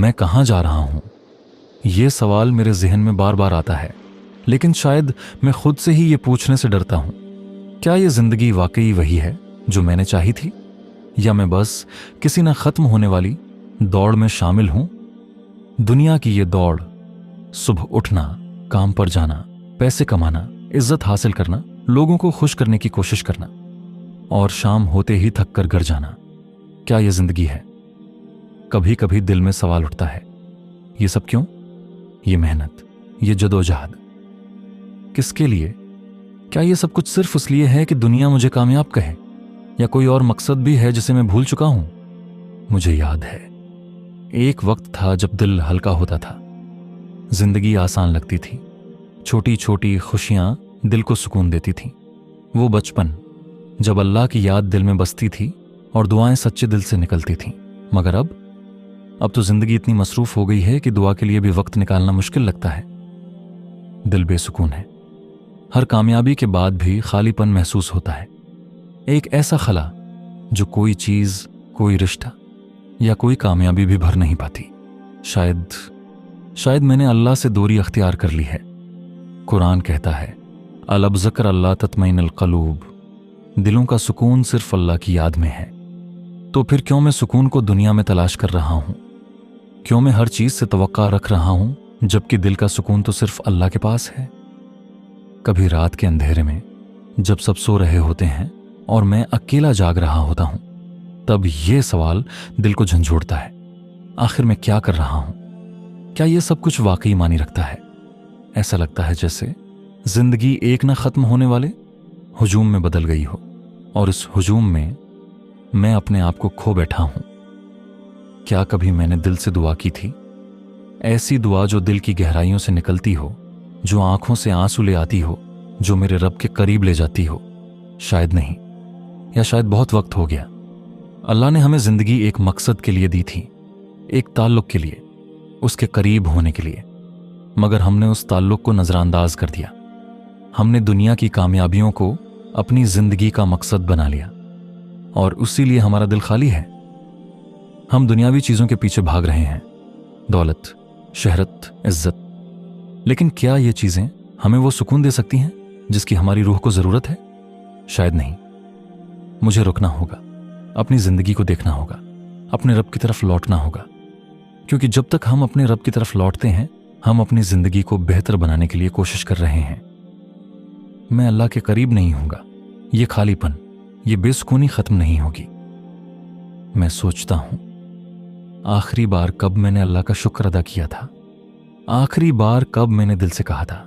मैं कहाँ जा रहा हूँ? ये सवाल मेरे जहन में बार बार आता है, लेकिन शायद मैं खुद से ही ये पूछने से डरता हूँ, क्या ये जिंदगी वाकई वही है जो मैंने चाही थी, या मैं बस किसी न खत्म होने वाली दौड़ में शामिल हूं? दुनिया की ये दौड़, सुबह उठना, काम पर जाना, पैसे कमाना, इज्जत हासिल करना, लोगों को खुश करने की कोशिश करना और शाम होते ही थक कर घर जाना, क्या ये जिंदगी है? कभी कभी दिल में सवाल उठता है, ये सब क्यों? ये मेहनत, ये जदोजहद, किसके लिए? क्या ये सब कुछ सिर्फ इसलिए है कि दुनिया मुझे कामयाब कहे, या कोई और मकसद भी है जिसे मैं भूल चुका हूं? मुझे याद है, एक वक्त था जब दिल हल्का होता था, जिंदगी आसान लगती थी, छोटी छोटी खुशियां दिल को सुकून देती थीं। वो बचपन जब अल्लाह की याद दिल में बसती थी और दुआएं सच्चे दिल से निकलती थीं। मगर अब तो जिंदगी इतनी मसरूफ हो गई है कि दुआ के लिए भी वक्त निकालना मुश्किल लगता है। दिल बेसुकून है, हर कामयाबी के बाद भी खालीपन महसूस होता है। एक ऐसा खला जो कोई चीज, कोई रिश्ता या कोई कामयाबी भी भर नहीं पाती। शायद मैंने अल्लाह से दूरी अख्तियार कर ली है। कुरान कहता है, अलब ज़िक्र अल्लाह तत्मइनुल क़ुलूब, दिलों का सुकून सिर्फ अल्लाह की याद में है। तो फिर क्यों मैं सुकून को दुनिया में तलाश कर रहा हूं? क्यों मैं हर चीज से तवक्का रख रहा हूं, जबकि दिल का सुकून तो सिर्फ अल्लाह के पास है? कभी रात के अंधेरे में जब सब सो रहे होते हैं और मैं अकेला जाग रहा होता हूं, तब ये सवाल दिल को झंझोड़ता है, आखिर मैं क्या कर रहा हूं? क्या ये सब कुछ वाकई मानी रखता है? ऐसा लगता है जैसे जिंदगी एक न खत्म होने वाले हुजूम में बदल गई हो, और इस हुजूम में मैं अपने आप को खो बैठा हूं। क्या कभी मैंने दिल से दुआ की थी? ऐसी दुआ जो दिल की गहराइयों से निकलती हो, जो आंखों से आंसू ले आती हो, जो मेरे रब के करीब ले जाती हो? शायद नहीं, या शायद बहुत वक्त हो गया। अल्लाह ने हमें जिंदगी एक मकसद के लिए दी थी, एक ताल्लुक के लिए, उसके करीब होने के लिए। मगर हमने उस ताल्लुक को नजरअंदाज कर दिया। हमने दुनिया की कामयाबियों को अपनी जिंदगी का मकसद बना लिया, और उसी लिए हमारा दिल खाली है। हम दुनियावी चीजों के पीछे भाग रहे हैं, दौलत, शहरत, इज्जत। लेकिन क्या ये चीजें हमें वो सुकून दे सकती हैं जिसकी हमारी रूह को जरूरत है? शायद नहीं। मुझे रुकना होगा, अपनी जिंदगी को देखना होगा, अपने रब की तरफ लौटना होगा, क्योंकि जब तक हम अपने रब की तरफ लौटते हैं, हम अपनी जिंदगी को बेहतर बनाने के लिए कोशिश कर रहे हैं। मैं अल्लाह के करीब नहीं होऊंगा, ये खालीपन, ये बेसुकूनी खत्म नहीं होगी। मैं सोचता हूं, आखिरी बार कब मैंने अल्लाह का शुक्र अदा किया था? आखिरी बार कब मैंने दिल से कहा था,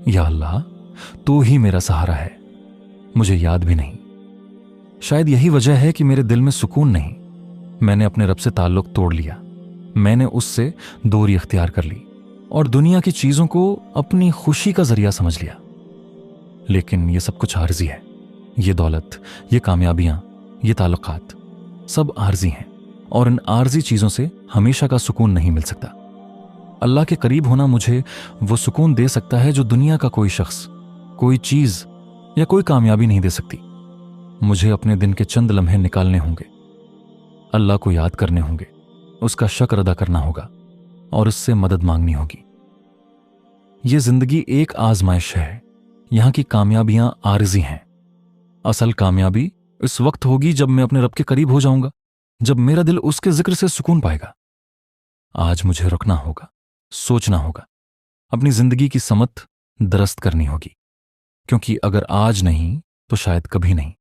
या अल्लाह तू ही मेरा सहारा है? मुझे याद भी नहीं। शायद यही वजह है कि मेरे दिल में सुकून नहीं। मैंने अपने रब से ताल्लुक तोड़ लिया, मैंने उससे दूरी अख्तियार कर ली और दुनिया की चीजों को अपनी खुशी का जरिया समझ लिया। लेकिन ये सब कुछ आर्जी है। ये दौलत, ये कामयाबियां, ये ताल्लुकात, सब आर्जी हैं, और इन आर्जी चीजों से हमेशा का सुकून नहीं मिल सकता। अल्लाह के करीब होना मुझे वो सुकून दे सकता है जो दुनिया का कोई शख्स, कोई चीज या कोई कामयाबी नहीं दे सकती। मुझे अपने दिन के चंद लम्हे निकालने होंगे, अल्लाह को याद करने होंगे, उसका शुक्र अदा करना होगा और उससे मदद मांगनी होगी। ये जिंदगी एक आजमाइश है। यहां की कामयाबियां आर्जी हैं। असल कामयाबी इस वक्त होगी जब मैं अपने रब के करीब हो जाऊंगा, जब मेरा दिल उसके जिक्र से सुकून पाएगा। आज मुझे रुकना होगा, सोचना होगा, अपनी जिंदगी की समत दरस्त करनी होगी, क्योंकि अगर आज नहीं तो शायद कभी नहीं।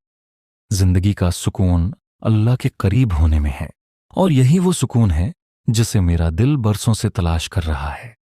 जिंदगी का सुकून अल्लाह के करीब होने में है, और यही वो सुकून है जिसे मेरा दिल बरसों से तलाश कर रहा है।